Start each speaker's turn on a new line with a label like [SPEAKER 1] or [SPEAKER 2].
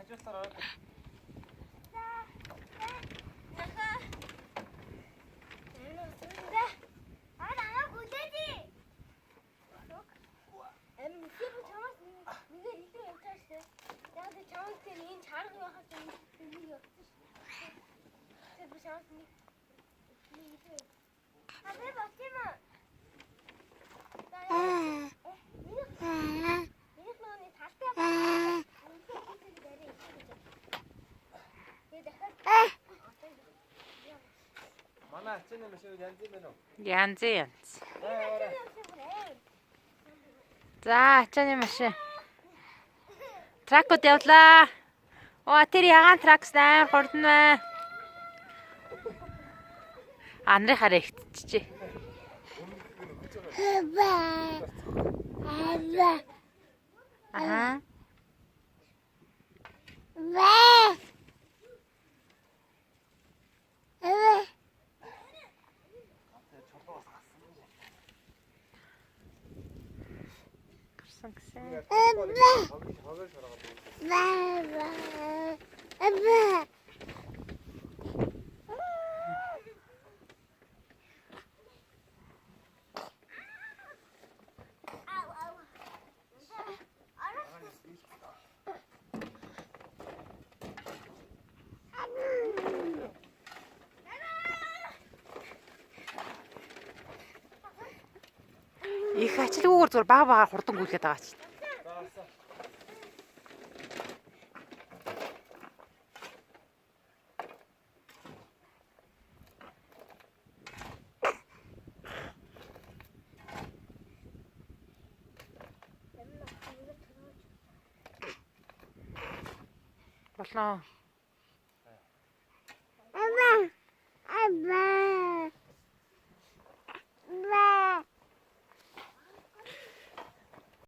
[SPEAKER 1] хажууд тараа. Манай ачааны машин янз юм байна уу?
[SPEAKER 2] Янз. За, ачааны машин. Тракууд явлаа. Оо, тэр ягаан тракс амар хурдан байна. Анри хараа ихтчихжээ. Аха. Гарсан гэсэн. Их ачлуугаар зур бага хурдан гүйлгээд байгаа ч. Болно.